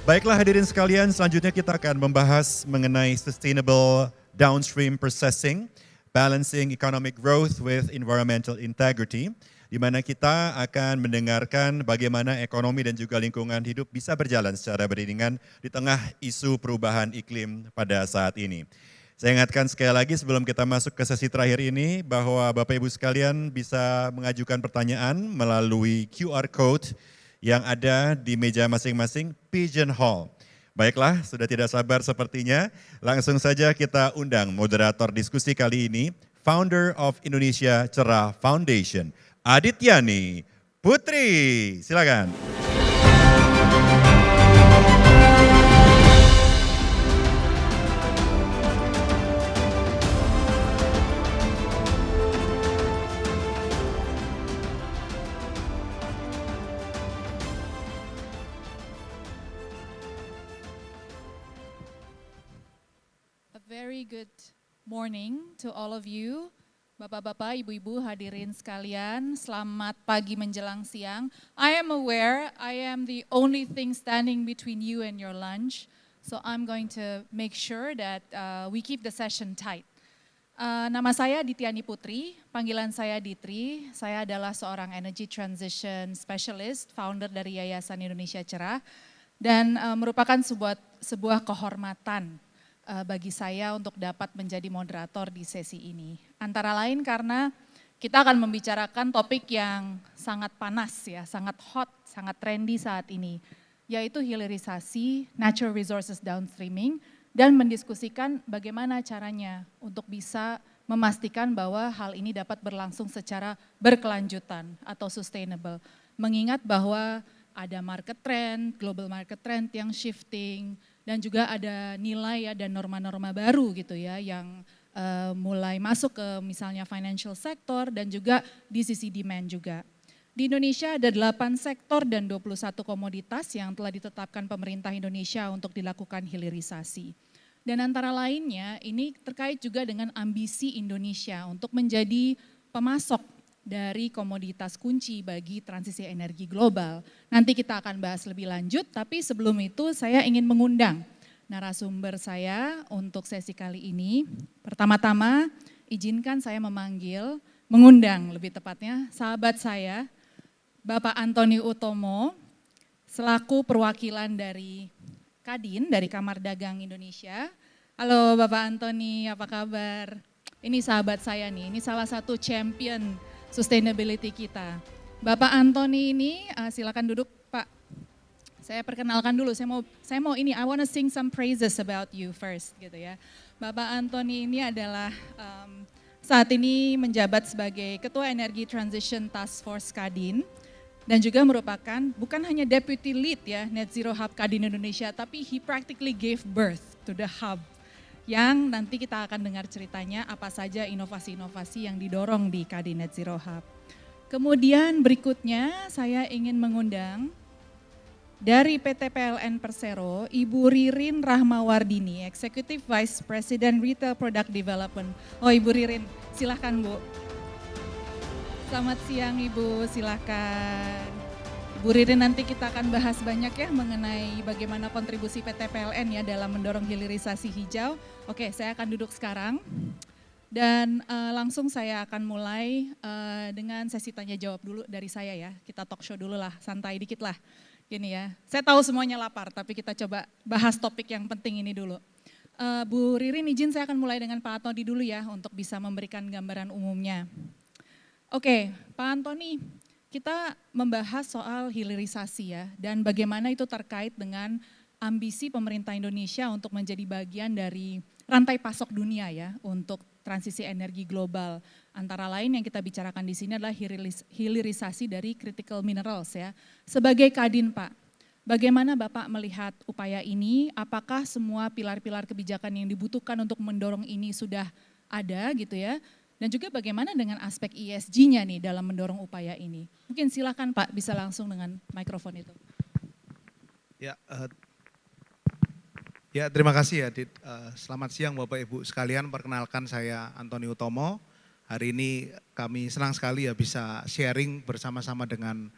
Baiklah hadirin sekalian, selanjutnya kita akan membahas mengenai sustainable downstream processing, balancing economic growth with environmental integrity, di mana kita akan mendengarkan bagaimana ekonomi dan juga lingkungan hidup bisa berjalan secara beriringan di tengah isu perubahan iklim pada saat ini. Saya ingatkan sekali lagi sebelum kita masuk ke sesi terakhir ini bahwa Bapak Ibu sekalian bisa mengajukan pertanyaan melalui QR Code yang ada di meja masing-masing Pigeonhole. Baiklah, sudah tidak sabar sepertinya, langsung saja kita undang moderator diskusi kali ini, Founder of Indonesia Cerah Foundation, Adityani Putri. Silakan. Very good morning to all of you. Bapak-bapak, ibu-ibu hadirin sekalian, selamat pagi menjelang siang. I am aware I am the only thing standing between you and your lunch. So I'm going to make sure that we keep the session tight. Nama saya Adityani Putri, panggilan saya Ditri. Saya adalah seorang Energy Transition Specialist, founder dari Yayasan Indonesia Cerah. Dan merupakan sebuah kehormatan bagi saya untuk dapat menjadi moderator di sesi ini. Antara lain karena kita akan membicarakan topik yang sangat panas ya, sangat hot, sangat trendy saat ini, yaitu hilirisasi, natural resources downstreaming, dan mendiskusikan bagaimana caranya untuk bisa memastikan bahwa hal ini dapat berlangsung secara berkelanjutan atau sustainable. Mengingat bahwa ada market trend, global market trend yang shifting, dan juga ada nilai ya dan norma-norma baru gitu ya yang mulai masuk ke misalnya financial sector dan juga di sisi demand juga. Di Indonesia ada 8 sektor dan 21 komoditas yang telah ditetapkan pemerintah Indonesia untuk dilakukan hilirisasi. Dan antara lainnya ini terkait juga dengan ambisi Indonesia untuk menjadi pemasok dari komoditas kunci bagi transisi energi global. Nanti kita akan bahas lebih lanjut, tapi sebelum itu saya ingin mengundang narasumber saya untuk sesi kali ini. Pertama-tama izinkan saya mengundang lebih tepatnya sahabat saya, Bapak Antoni Utomo, selaku perwakilan dari Kadin, dari Kamar Dagang Indonesia. Halo Bapak Antoni, apa kabar? Ini sahabat saya nih, ini salah satu champion sustainability kita. Bapak Antoni ini silakan duduk Pak. Saya perkenalkan dulu, saya mau ini, I want to sing some praises about you first gitu ya. Bapak Antoni ini adalah saat ini menjabat sebagai Ketua Energy Transition Task Force Kadin dan juga merupakan bukan hanya Deputy Lead ya Net Zero Hub Kadin Indonesia, tapi he practically gave birth to the hub. Yang nanti kita akan dengar ceritanya apa saja inovasi-inovasi yang didorong di Kadin Net Zero Hub. Kemudian berikutnya saya ingin mengundang dari PT PLN Persero, Ibu Ririn Rahmawardini, Executive Vice President Retail Product Development. Oh Ibu Ririn, silahkan Bu. Selamat siang Ibu, silahkan. Bu Ririn nanti kita akan bahas banyak ya mengenai bagaimana kontribusi PT PLN ya dalam mendorong hilirisasi hijau. Oke, saya akan duduk sekarang dan langsung saya akan mulai dengan sesi tanya jawab dulu dari saya ya. Kita talk show dulu lah, santai dikit lah. Gini ya, saya tahu semuanya lapar tapi kita coba bahas topik yang penting ini dulu. Bu Ririn izin saya akan mulai dengan Pak Antoni dulu ya untuk bisa memberikan gambaran umumnya. Oke, Pak Antoni. Kita membahas soal hilirisasi ya dan bagaimana itu terkait dengan ambisi pemerintah Indonesia untuk menjadi bagian dari rantai pasok dunia ya untuk transisi energi global. Antara lain yang kita bicarakan di sini adalah hilirisasi dari critical minerals ya. Sebagai Kadin Pak, bagaimana Bapak melihat upaya ini? Apakah semua pilar-pilar kebijakan yang dibutuhkan untuk mendorong ini sudah ada gitu ya? Dan juga bagaimana dengan aspek ESG-nya nih dalam mendorong upaya ini. Mungkin silakan Pak bisa langsung dengan mikrofon itu. Ya, terima kasih ya Dit. Selamat siang Bapak Ibu sekalian, perkenalkan saya Antoni Utomo. Hari ini kami senang sekali ya bisa sharing bersama-sama dengan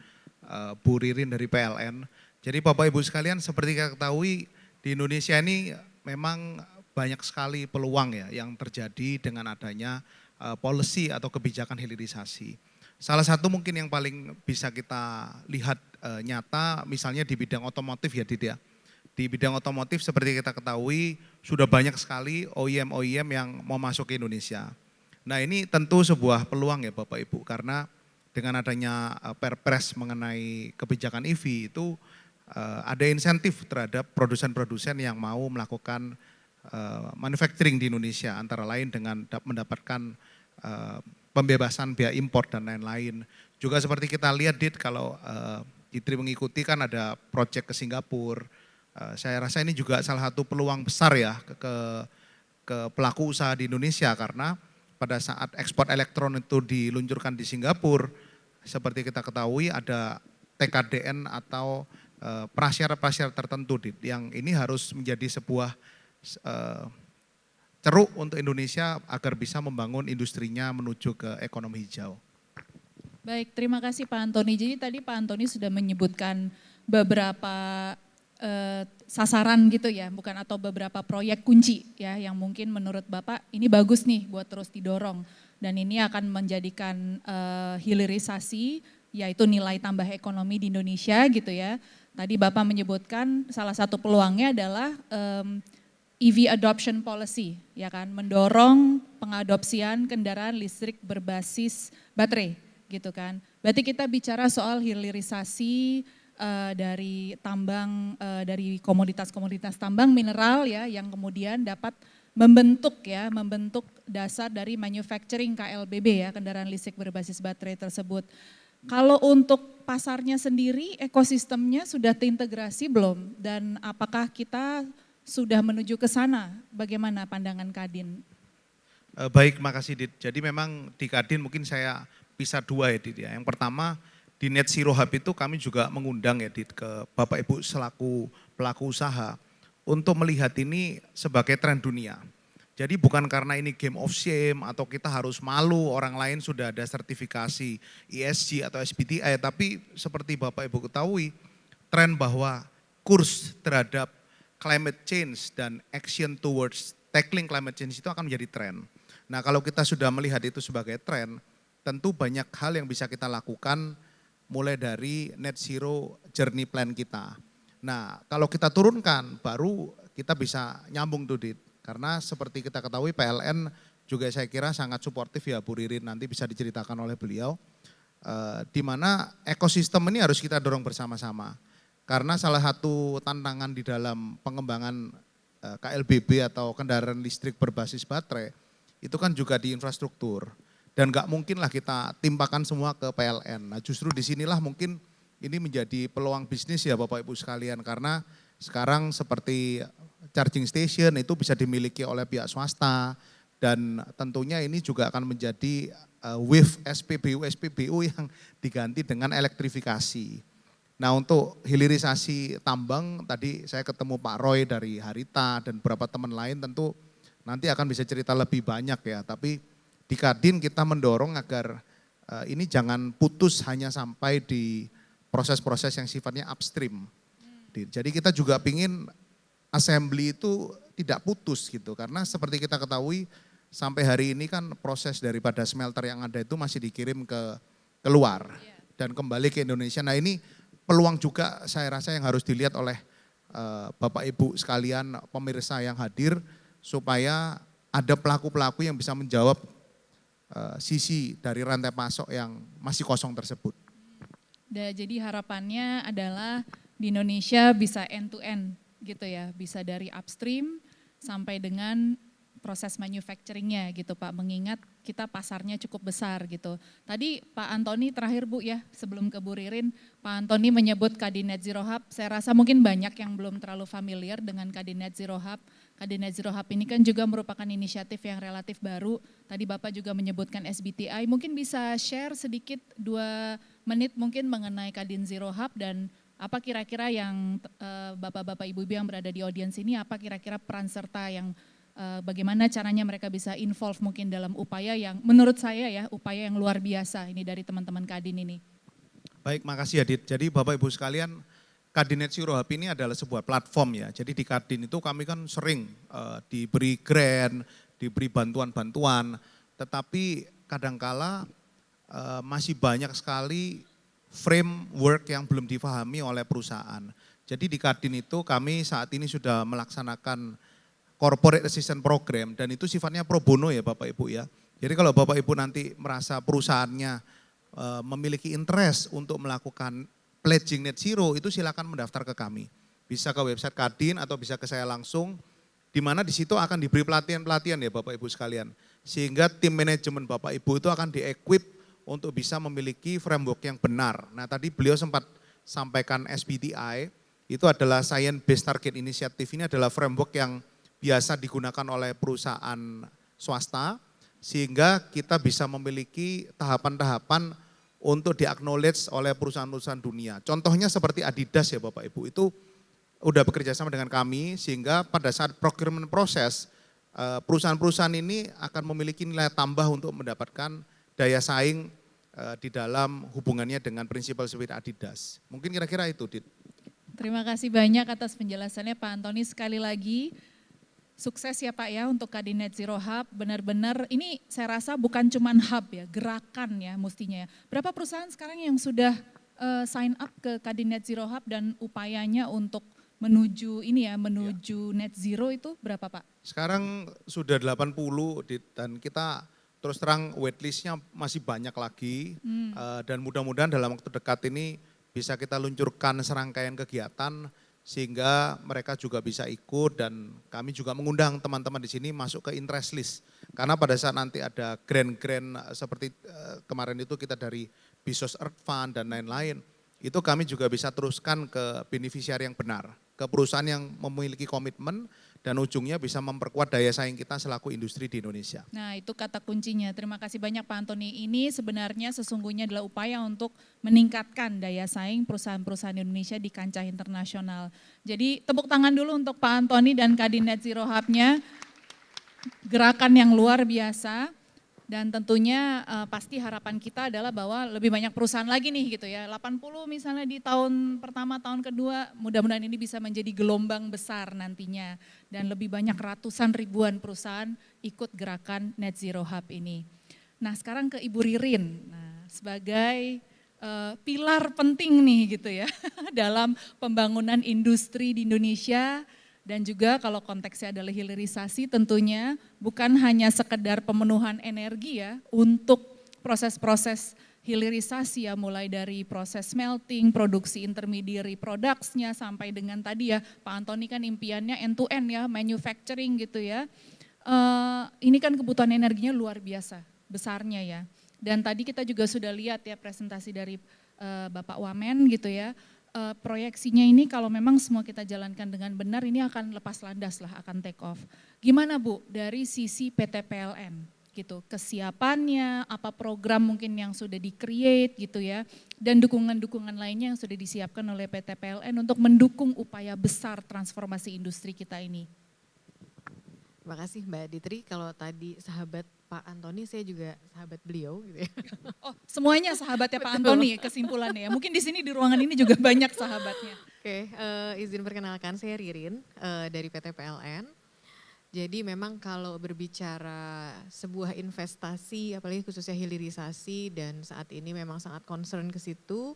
Bu Ririn dari PLN. Jadi Bapak Ibu sekalian seperti kita ketahui di Indonesia ini memang banyak sekali peluang ya yang terjadi dengan adanya policy atau kebijakan hilirisasi. Salah satu mungkin yang paling bisa kita lihat nyata misalnya di bidang otomotif ya Did ya. Di bidang otomotif seperti kita ketahui sudah banyak sekali OEM-OEM yang mau masuk ke Indonesia. Nah ini tentu sebuah peluang ya Bapak Ibu karena dengan adanya Perpres mengenai kebijakan EV itu ada insentif terhadap produsen-produsen yang mau melakukan manufacturing di Indonesia antara lain dengan mendapatkan pembebasan biaya impor dan lain-lain. Juga seperti kita lihat Dit kalau ITRI mengikuti kan ada proyek ke Singapura. Saya rasa ini juga salah satu peluang besar ya ke pelaku usaha di Indonesia karena pada saat ekspor elektron itu diluncurkan di Singapura, seperti kita ketahui ada TKDN atau prasyarat-prasyarat tertentu yang ini harus menjadi sebuah ceruk untuk Indonesia agar bisa membangun industrinya menuju ke ekonomi hijau. Baik, terima kasih Pak Antoni. Jadi tadi Pak Antoni sudah menyebutkan beberapa sasaran gitu ya, bukan atau beberapa proyek kunci ya yang mungkin menurut Bapak ini bagus nih buat terus didorong dan ini akan menjadikan hilirisasi yaitu nilai tambah ekonomi di Indonesia gitu ya. Tadi Bapak menyebutkan salah satu peluangnya adalah EV adoption policy, ya kan, mendorong pengadopsian kendaraan listrik berbasis baterai, gitu kan. Berarti kita bicara soal hilirisasi dari tambang, dari komoditas-komoditas tambang mineral ya, yang kemudian dapat membentuk dasar dari manufacturing KLBB ya, kendaraan listrik berbasis baterai tersebut. Kalau untuk pasarnya sendiri, ekosistemnya sudah terintegrasi belum? Dan apakah kita sudah menuju ke sana? Bagaimana pandangan Kadin? Baik, makasih Dit. Jadi memang di Kadin mungkin saya bisa dua ya Dit ya. Yang pertama di Net Zero Hub itu kami juga mengundang ya Dit ke Bapak Ibu selaku pelaku usaha untuk melihat ini sebagai tren dunia. Jadi bukan karena ini game of shame atau kita harus malu orang lain sudah ada sertifikasi ESG atau SBTi, tapi seperti Bapak Ibu ketahui tren bahwa kurs terhadap climate change dan action towards tackling climate change itu akan menjadi tren. Nah kalau kita sudah melihat itu sebagai tren, tentu banyak hal yang bisa kita lakukan mulai dari net zero journey plan kita. Nah kalau kita turunkan baru kita bisa nyambung tuh Dit. Karena seperti kita ketahui PLN juga saya kira sangat suportif ya Bu Ririn, nanti bisa diceritakan oleh beliau. Di mana ekosistem ini harus kita dorong bersama-sama. Karena salah satu tantangan di dalam pengembangan KLBB atau kendaraan listrik berbasis baterai, itu kan juga di infrastruktur. Dan gak mungkin lah kita timpakan semua ke PLN. Nah justru disinilah mungkin ini menjadi peluang bisnis ya Bapak Ibu sekalian. Karena sekarang seperti charging station itu bisa dimiliki oleh pihak swasta dan tentunya ini juga akan menjadi wave SPBU yang diganti dengan elektrifikasi. Nah untuk hilirisasi tambang tadi saya ketemu Pak Roy dari Harita dan beberapa teman lain tentu nanti akan bisa cerita lebih banyak ya. Tapi di Kadin kita mendorong agar ini jangan putus hanya sampai di proses-proses yang sifatnya upstream. Jadi kita juga pingin assembly itu tidak putus gitu karena seperti kita ketahui sampai hari ini kan proses daripada smelter yang ada itu masih dikirim ke luar dan kembali ke Indonesia. Nah ini peluang juga saya rasa yang harus dilihat oleh Bapak Ibu sekalian pemirsa yang hadir supaya ada pelaku-pelaku yang bisa menjawab sisi dari rantai pasok yang masih kosong tersebut. Jadi harapannya adalah di Indonesia bisa end to end gitu ya, bisa dari upstream sampai dengan proses manufacturingnya gitu Pak, mengingat kita pasarnya cukup besar gitu. Tadi Pak Antoni terakhir Bu ya, sebelum ke Bu Ririn, Pak Antoni menyebut Kadin Net Zero Hub, saya rasa mungkin banyak yang belum terlalu familiar dengan Kadin Net Zero Hub. Kadin Net Zero Hub ini kan juga merupakan inisiatif yang relatif baru, tadi Bapak juga menyebutkan SBTi, mungkin bisa share sedikit 2 menit mungkin mengenai Kadin Zero Hub dan apa kira-kira yang bapak-bapak ibu-ibu yang berada di audiens ini, apa kira-kira peran serta yang bagaimana caranya mereka bisa involve mungkin dalam upaya yang menurut saya ya, upaya yang luar biasa ini dari teman-teman Kadin ini. Baik, makasih Adit. Jadi Bapak Ibu sekalian, Kadin Net Zero Hub ini adalah sebuah platform ya. Jadi di Kadin itu kami kan sering diberi grant, diberi bantuan-bantuan, tetapi kadangkala masih banyak sekali framework yang belum difahami oleh perusahaan. Jadi di Kadin itu kami saat ini sudah melaksanakan corporate assistance program dan itu sifatnya pro bono ya Bapak Ibu ya. Jadi kalau Bapak Ibu nanti merasa perusahaannya memiliki interest untuk melakukan pledging net zero, itu silakan mendaftar ke kami. Bisa ke website Kadin atau bisa ke saya langsung, di mana di situ akan diberi pelatihan-pelatihan ya Bapak Ibu sekalian. Sehingga tim manajemen Bapak Ibu itu akan di-equip untuk bisa memiliki framework yang benar. Nah tadi beliau sempat sampaikan SBTI, itu adalah Science Based Target Initiative, ini adalah framework yang biasa digunakan oleh perusahaan swasta, sehingga kita bisa memiliki tahapan-tahapan untuk di-acknowledge oleh perusahaan-perusahaan dunia. Contohnya seperti Adidas ya Bapak Ibu, itu udah bekerja sama dengan kami sehingga pada saat procurement proses, perusahaan-perusahaan ini akan memiliki nilai tambah untuk mendapatkan daya saing di dalam hubungannya dengan prinsipal seperti Adidas. Mungkin kira-kira itu, Dit. Terima kasih banyak atas penjelasannya Pak Antoni. Sekali lagi, sukses ya Pak ya untuk Kadin Net Zero Hub, benar-benar ini saya rasa bukan cuma hub ya, gerakan ya mestinya ya. Berapa perusahaan sekarang yang sudah sign up ke Kadin Net Zero Hub dan upayanya untuk menuju ini ya, menuju net zero itu berapa Pak? Sekarang sudah 80 dan kita terus terang waitlistnya masih banyak lagi dan mudah-mudahan dalam waktu dekat ini bisa kita luncurkan serangkaian kegiatan sehingga mereka juga bisa ikut dan kami juga mengundang teman-teman di sini masuk ke interest list. Karena pada saat nanti ada grant-grant seperti kemarin itu kita dari Bezos Earth Fund dan lain-lain, itu kami juga bisa teruskan ke beneficiary yang benar, ke perusahaan yang memiliki komitmen dan ujungnya bisa memperkuat daya saing kita selaku industri di Indonesia. Nah itu kata kuncinya, terima kasih banyak Pak Antoni. Ini sebenarnya sesungguhnya adalah upaya untuk meningkatkan daya saing perusahaan-perusahaan Indonesia di kancah internasional. Jadi tepuk tangan dulu untuk Pak Antoni dan Kadin Net Zero Hub-nya, gerakan yang luar biasa. Dan tentunya pasti harapan kita adalah bahwa lebih banyak perusahaan lagi nih gitu ya. 80 misalnya di tahun pertama, tahun kedua, mudah-mudahan ini bisa menjadi gelombang besar nantinya. Dan lebih banyak ratusan ribuan perusahaan ikut gerakan Net Zero Hub ini. Nah sekarang ke Ibu Ririn, nah, sebagai pilar penting nih gitu ya dalam pembangunan industri di Indonesia. Dan juga kalau konteksnya adalah hilirisasi tentunya bukan hanya sekedar pemenuhan energi ya untuk proses-proses hilirisasi ya mulai dari proses smelting, produksi intermediary products-nya sampai dengan tadi ya Pak Antoni kan impiannya end to end ya manufacturing gitu ya. Ini kan kebutuhan energinya luar biasa besarnya ya. Dan tadi kita juga sudah lihat ya presentasi dari Bapak Wamen gitu ya. Proyeksinya ini kalau memang semua kita jalankan dengan benar ini akan lepas landas lah, akan take off. Gimana Bu dari sisi PT PLN gitu, kesiapannya, apa program mungkin yang sudah di-create gitu ya, dan dukungan-dukungan lainnya yang sudah disiapkan oleh PT PLN untuk mendukung upaya besar transformasi industri kita ini. Terima kasih Mbak Ditri, kalau tadi sahabat Pak Antoni saya juga sahabat beliau gitu ya. Oh semuanya sahabatnya Pak Antoni kesimpulannya ya, mungkin di sini di ruangan ini juga banyak sahabatnya. Oke, izin perkenalkan saya Ririn dari PT PLN. Jadi memang kalau berbicara sebuah investasi apalagi khususnya hilirisasi dan saat ini memang sangat concern ke situ.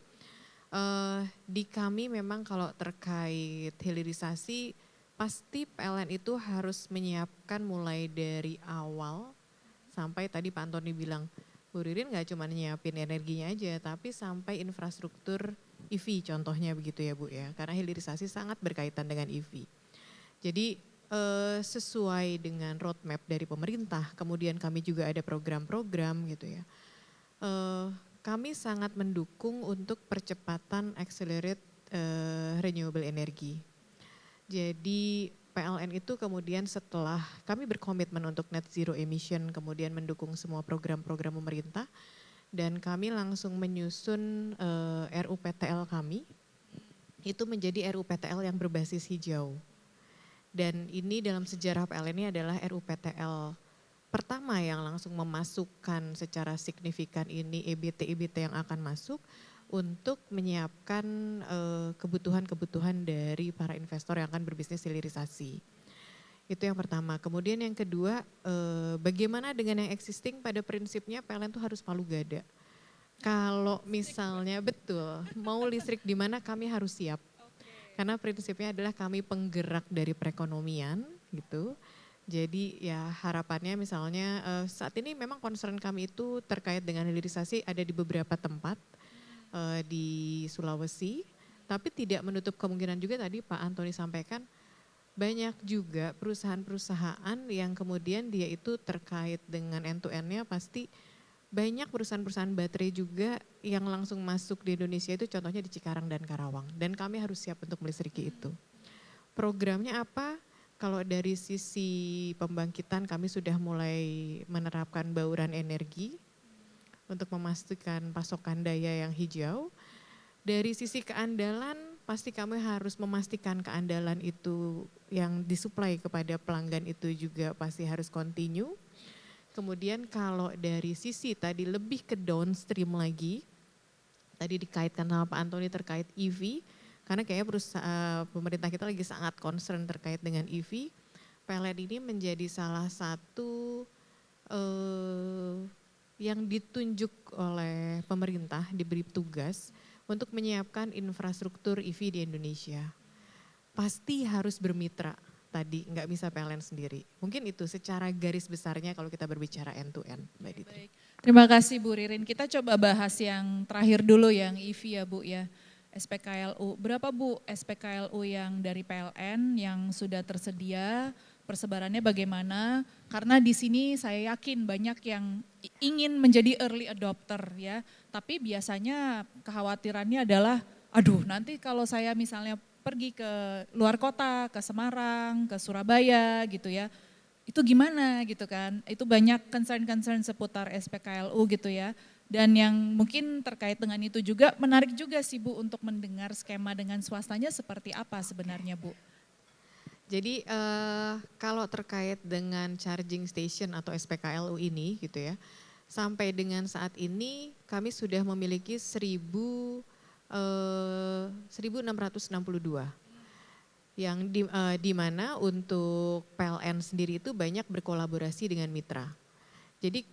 Di kami memang kalau terkait hilirisasi pasti PLN itu harus menyiapkan mulai dari awal sampai tadi Pak Antoni bilang, Bu Ririn gak cuma nyiapin energinya aja tapi sampai infrastruktur EV contohnya begitu ya Bu ya. Karena hilirisasi sangat berkaitan dengan EV. Jadi sesuai dengan roadmap dari pemerintah, kemudian kami juga ada program-program gitu ya. Kami sangat mendukung untuk percepatan accelerate renewable energy. Jadi PLN itu kemudian setelah kami berkomitmen untuk net zero emission, kemudian mendukung semua program-program pemerintah, dan kami langsung menyusun RUPTL kami, itu menjadi RUPTL yang berbasis hijau. Dan ini dalam sejarah PLN ini adalah RUPTL pertama yang langsung memasukkan secara signifikan ini EBT-EBT yang akan masuk untuk menyiapkan kebutuhan-kebutuhan dari para investor yang akan berbisnis hilirisasi. Itu yang pertama. Kemudian yang kedua, bagaimana dengan yang existing, pada prinsipnya PLN itu harus palu gada. Kalau misalnya betul, mau listrik di mana kami harus siap. Karena prinsipnya adalah kami penggerak dari perekonomian gitu. Jadi ya harapannya misalnya saat ini memang concern kami itu terkait dengan hilirisasi ada di beberapa tempat di Sulawesi. Tapi tidak menutup kemungkinan juga tadi Pak Antoni sampaikan banyak juga perusahaan-perusahaan yang kemudian dia itu terkait dengan end-to-end-nya pasti banyak perusahaan-perusahaan baterai juga yang langsung masuk di Indonesia itu contohnya di Cikarang dan Karawang. Dan kami harus siap untuk melistriki itu. Programnya apa? Kalau dari sisi pembangkitan kami sudah mulai menerapkan bauran energi untuk memastikan pasokan daya yang hijau. Dari sisi keandalan pasti kami harus memastikan keandalan itu yang disuplai kepada pelanggan itu juga pasti harus continue. Kemudian kalau dari sisi tadi lebih ke downstream lagi, tadi dikaitkan sama Pak Antoni terkait EV, karena kayaknya pemerintah kita lagi sangat concern terkait dengan EV. PLN ini menjadi salah satu yang ditunjuk oleh pemerintah, diberi tugas untuk menyiapkan infrastruktur EV di Indonesia. Pasti harus bermitra. Tadi nggak bisa PLN sendiri. Mungkin itu secara garis besarnya kalau kita berbicara end to end, Mbak Diti. Baik. Terima kasih Bu Ririn. Kita coba bahas yang terakhir dulu yang EV ya Bu ya. SPKLU. Berapa Bu SPKLU yang dari PLN yang sudah tersedia? Persebarannya bagaimana? Karena di sini saya yakin banyak yang ingin menjadi early adopter ya. Tapi biasanya kekhawatirannya adalah, aduh nanti kalau saya misalnya pergi ke luar kota, ke Semarang, ke Surabaya gitu ya. Itu gimana gitu kan. Itu banyak concern-concern seputar SPKLU gitu ya. Dan yang mungkin terkait dengan itu juga menarik juga sih Bu untuk mendengar skema dengan swastanya seperti apa sebenarnya Bu. Jadi kalau terkait dengan charging station atau SPKLU ini gitu ya. Sampai dengan saat ini kami sudah memiliki 1662 yang di mana untuk PLN sendiri itu banyak berkolaborasi dengan mitra. Jadi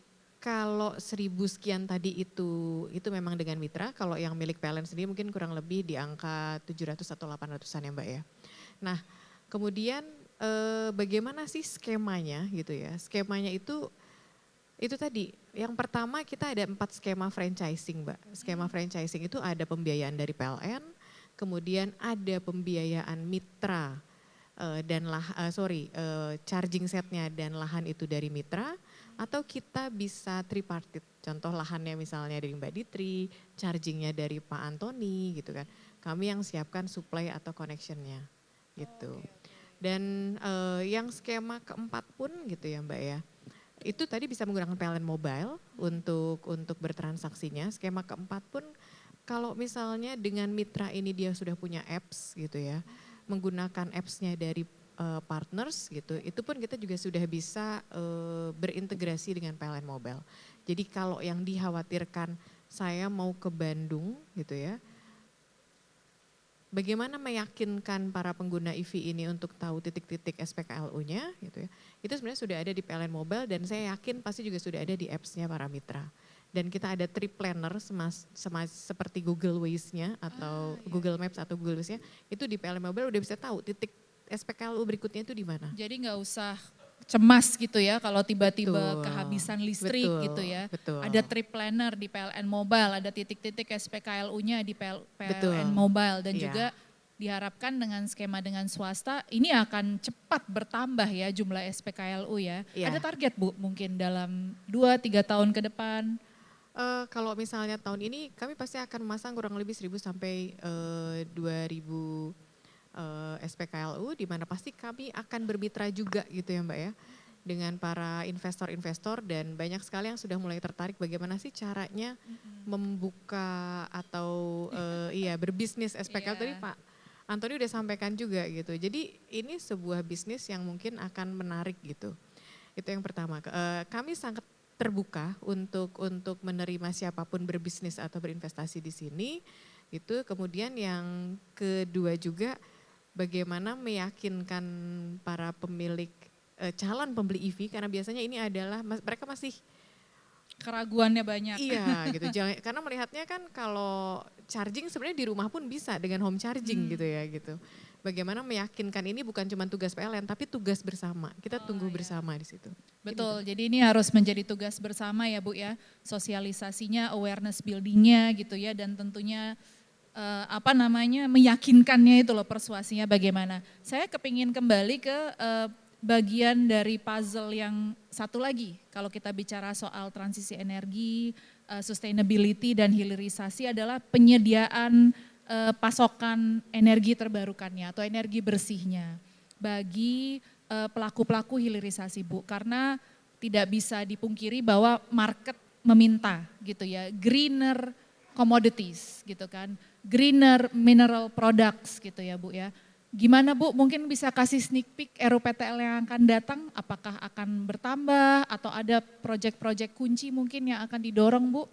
kalau 1000 sekian tadi itu memang dengan mitra, kalau yang milik PLN sendiri mungkin kurang lebih di angka 700 atau 800-an ya Mbak ya. Nah kemudian bagaimana sih skemanya gitu ya, skemanya itu tadi, yang pertama kita ada 4 skema franchising Mbak. Skema franchising itu ada pembiayaan dari PLN, kemudian ada pembiayaan mitra charging setnya dan lahan itu dari mitra, atau kita bisa tripartit. Contoh lahannya misalnya dari Mbak Ditri, chargingnya dari Pak Antoni gitu kan. Kami yang siapkan supply atau connectionnya gitu. Dan yang skema keempat pun gitu ya Mbak ya. Itu tadi bisa menggunakan PLN Mobile untuk bertransaksinya. Skema keempat pun kalau misalnya dengan mitra ini dia sudah punya apps gitu ya, menggunakan appsnya dari partners gitu, itu pun kita juga sudah bisa berintegrasi dengan PLN Mobile. Jadi kalau yang dikhawatirkan saya mau ke Bandung gitu ya, bagaimana meyakinkan para pengguna EV ini untuk tahu titik-titik SPKLU-nya gitu ya. Itu sebenarnya sudah ada di PLN Mobile dan saya yakin pasti juga sudah ada di apps-nya para mitra. Dan kita ada trip planner seperti Google Waze-nya atau Google Maps atau Google Waze-nya. Itu di PLN Mobile udah bisa tahu titik SPKLU berikutnya itu di mana. Jadi nggak usah cemas gitu ya kalau tiba-tiba kehabisan listrik betul, gitu ya. Betul. Ada trip planner di PLN Mobile, ada titik-titik SPKLU-nya di PLN Betul. Mobile dan Iya. juga diharapkan dengan skema dengan swasta ini akan cepat bertambah ya jumlah SPKLU ya. Iya. Ada target Bu mungkin dalam 2-3 tahun ke depan? Kalau misalnya tahun ini kami pasti akan memasang kurang lebih 1000 sampai 2000 SPKLU, di mana pasti kami akan bermitra juga gitu ya Mbak ya, dengan para investor-investor dan banyak sekali yang sudah mulai tertarik bagaimana sih caranya membuka atau berbisnis SPKLU. Tadi Pak Antoni udah sampaikan juga gitu. Jadi ini sebuah bisnis yang mungkin akan menarik gitu. Itu yang pertama. Kami sangat terbuka untuk menerima siapapun berbisnis atau berinvestasi di sini. Itu kemudian yang kedua juga bagaimana meyakinkan para pemilik calon pembeli EV, karena biasanya ini adalah mereka masih Keraguannya banyak. iya gitu. Karena melihatnya kan kalau charging sebenarnya di rumah pun bisa dengan home charging gitu ya gitu. Bagaimana meyakinkan ini bukan cuma tugas PLN tapi tugas bersama. Kita tunggu bersama di situ. Betul, jadi ini harus menjadi tugas bersama ya Bu ya, sosialisasinya, awareness buildingnya gitu ya, dan tentunya meyakinkannya itu loh, persuasinya bagaimana. Saya kepingin kembali ke bagian dari puzzle yang satu lagi, kalau kita bicara soal transisi energi, sustainability dan hilirisasi adalah penyediaan pasokan energi terbarukannya atau energi bersihnya bagi pelaku-pelaku hilirisasi Bu, karena tidak bisa dipungkiri bahwa market meminta gitu ya, greener commodities gitu kan, greener mineral products gitu ya Bu ya. Gimana Bu, mungkin bisa kasih sneak peek RUPTL yang akan datang, apakah akan bertambah atau ada proyek-proyek kunci mungkin yang akan didorong Bu?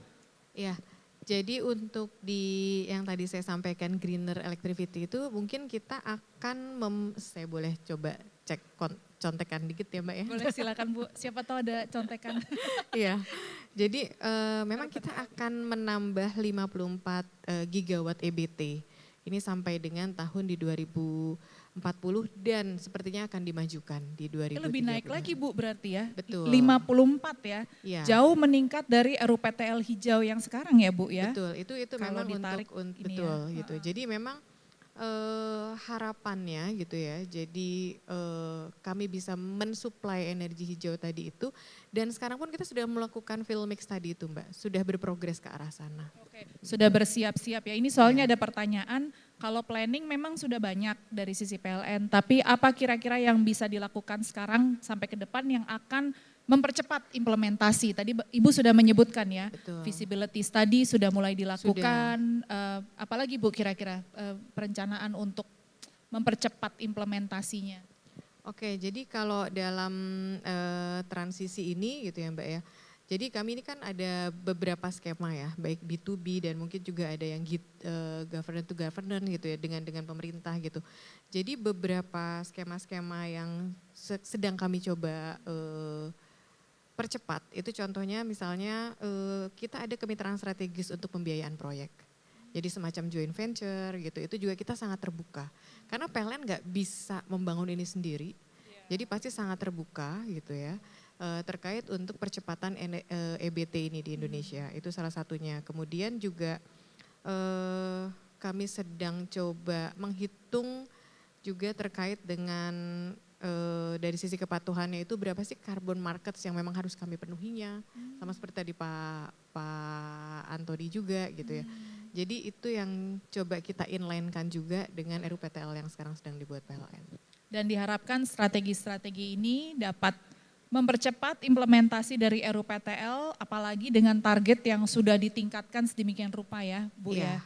Ya, jadi untuk di yang tadi saya sampaikan greener electricity itu mungkin kita akan, saya boleh coba cek contekan dikit ya Mbak ya? Boleh silakan Bu, siapa tahu ada contekan. Iya, jadi memang kita akan menambah 54 gigawatt EBT. Ini sampai dengan tahun di 2040 dan sepertinya akan dimajukan di 2030. Lebih naik lagi Bu berarti ya? Betul. 54 ya? Iya. Jauh meningkat dari RUPTL hijau yang sekarang ya Bu ya? Betul, itu Kalau memang ditarik untuk ini betul ya. gitu. Jadi memang harapannya gitu ya. Jadi kami bisa mensuplai energi hijau tadi itu, dan sekarang pun kita sudah melakukan fill mix tadi itu Mbak, sudah berprogres ke arah sana. Oke, sudah bersiap-siap ya. Ini soalnya ada pertanyaan, kalau planning memang sudah banyak dari sisi PLN, tapi apa kira-kira yang bisa dilakukan sekarang sampai ke depan yang akan mempercepat implementasi? Tadi Ibu sudah menyebutkan ya, Betul. feasibility study sudah mulai dilakukan. Apalagi Bu kira-kira perencanaan untuk mempercepat implementasinya? Oke, jadi kalau dalam transisi ini gitu ya Mbak ya, jadi kami ini kan ada beberapa skema ya, baik B2B dan mungkin juga ada yang government to government gitu ya, dengan pemerintah gitu. Jadi beberapa skema-skema yang sedang kami coba percepat, itu contohnya misalnya kita ada kemitraan strategis untuk pembiayaan proyek. Jadi semacam joint venture gitu, itu juga kita sangat terbuka. Karena PLN nggak bisa membangun ini sendiri, jadi pasti sangat terbuka gitu ya. Terkait untuk percepatan EBT ini di Indonesia, itu salah satunya. Kemudian juga kami sedang coba menghitung juga terkait dengan dari sisi kepatuhannya itu berapa sih carbon markets yang memang harus kami penuhinya, sama seperti tadi Pak Antoni juga gitu ya. Jadi itu yang coba kita inline-kan juga dengan RUPTL yang sekarang sedang dibuat PLN. Dan diharapkan strategi-strategi ini dapat mempercepat implementasi dari RUPTL, apalagi dengan target yang sudah ditingkatkan sedemikian rupa ya Bu ya.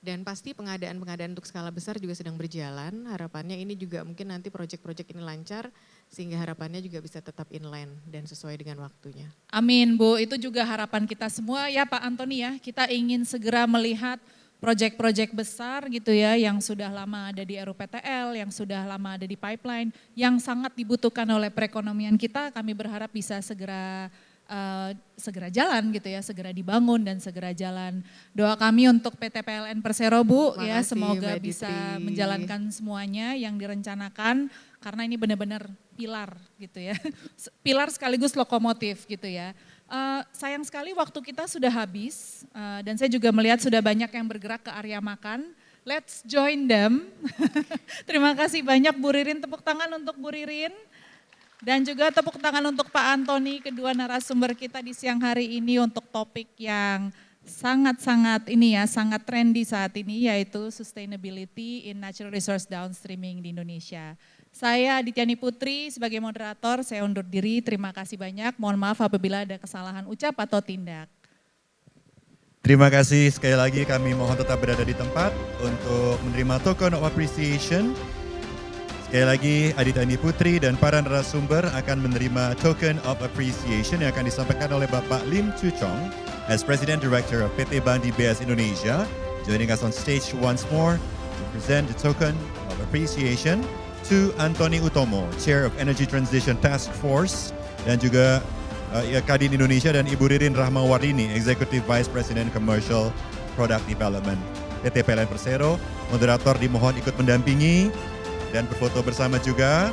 Dan pasti pengadaan-pengadaan untuk skala besar juga sedang berjalan. Harapannya ini juga mungkin nanti proyek-proyek ini lancar sehingga harapannya juga bisa tetap inline dan sesuai dengan waktunya. Amin Bu, itu juga harapan kita semua ya Pak Antoni ya. Kita ingin segera melihat proyek-proyek besar gitu ya yang sudah lama ada di RUPTL, yang sudah lama ada di pipeline, yang sangat dibutuhkan oleh perekonomian kita. Kami berharap bisa segera jalan gitu ya, segera dibangun dan segera jalan. Doa kami untuk PT PLN Persero Bu ya, semoga bisa menjalankan semuanya yang direncanakan karena ini benar-benar pilar gitu ya. Pilar sekaligus lokomotif gitu ya. Sayang sekali waktu kita sudah habis dan saya juga melihat sudah banyak yang bergerak ke area makan. Let's join them. Terima kasih banyak Bu Ririn, tepuk tangan untuk Bu Ririn. Dan juga tepuk tangan untuk Pak Antoni, kedua narasumber kita di siang hari ini untuk topik yang sangat-sangat sangat trendy saat ini, yaitu sustainability in natural resource downstreaming di Indonesia. Saya Dityani Putri sebagai moderator, saya undur diri, terima kasih banyak. Mohon maaf apabila ada kesalahan ucap atau tindak. Terima kasih sekali lagi, kami mohon tetap berada di tempat untuk menerima token of appreciation. Sekali lagi, Adita Andi Putri dan para narasumber akan menerima token of appreciation yang akan disampaikan oleh Bapak Lim Chu Chong as President Director of PT Bank DBS Indonesia, joining us on stage once more to present the token of appreciation to Antoni Utomo, Chair of Energy Transition Task Force, dan juga Kadin Indonesia, dan Ibu Ririn Rahmawarini, Executive Vice President Commercial Product Development PT PLN Persero. Moderator dimohon ikut mendampingi dan berfoto bersama juga,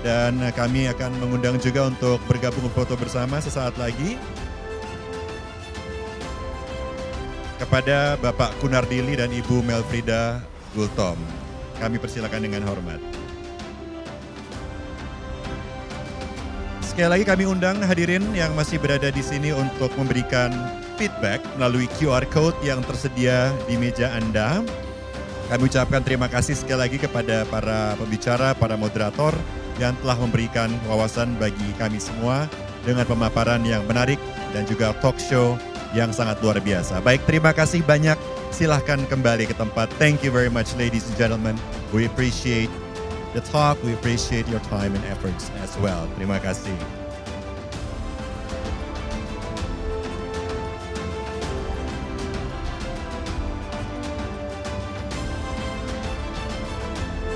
dan kami akan mengundang juga untuk bergabung berfoto bersama sesaat lagi kepada Bapak Kunardili dan Ibu Melfrida Gultom. Kami persilakan dengan hormat. Sekali lagi kami undang hadirin yang masih berada di sini untuk memberikan feedback melalui QR Code yang tersedia di meja Anda. Kami ucapkan terima kasih sekali lagi kepada para pembicara, para moderator yang telah memberikan wawasan bagi kami semua dengan pemaparan yang menarik dan juga talk show yang sangat luar biasa. Baik, terima kasih banyak. Silahkan kembali ke tempat. Thank you very much, ladies and gentlemen. We appreciate the talk. We appreciate your time and efforts as well. Terima kasih.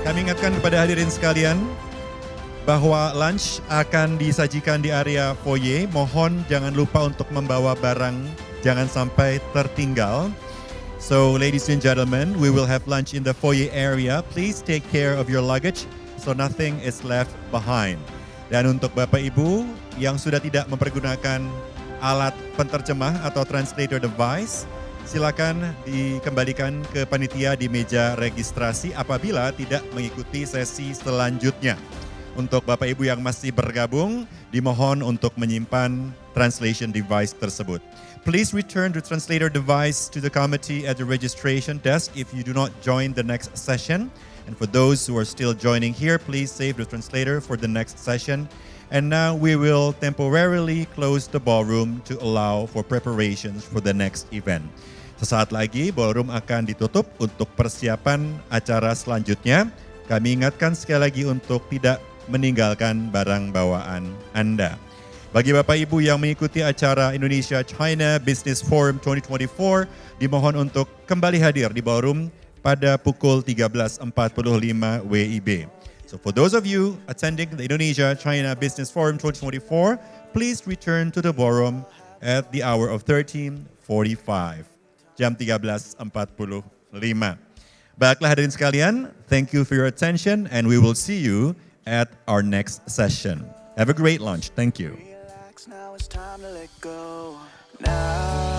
Kami ingatkan kepada hadirin sekalian bahwa lunch akan disajikan di area foyer. Mohon jangan lupa untuk membawa barang, jangan sampai tertinggal. So ladies and gentlemen, we will have lunch in the foyer area. Please take care of your luggage so nothing is left behind. Dan untuk Bapak Ibu yang sudah tidak mempergunakan alat penterjemah atau translator device, silakan dikembalikan ke panitia di meja registrasi apabila tidak mengikuti sesi selanjutnya. Untuk Bapak Ibu yang masih bergabung, dimohon untuk menyimpan translation device tersebut. Please return the translator device to the committee at the registration desk if you do not join the next session. And for those who are still joining here, please save the translator for the next session. And now we will temporarily close the ballroom to allow for preparations for the next event. Sesaat lagi ballroom akan ditutup untuk persiapan acara selanjutnya. Kami ingatkan sekali lagi untuk tidak meninggalkan barang bawaan Anda. Bagi Bapak Ibu yang mengikuti acara Indonesia-China Business Forum 2024, dimohon untuk kembali hadir di ballroom pada pukul 13.45 WIB. So for those of you attending the Indonesia-China Business Forum 2024, please return to the ballroom at the hour of 13:45. Jam 13.45. Baiklah hadirin sekalian, thank you for your attention and we will see you at our next session. Have a great lunch. Thank you. Now it's time to let go. Now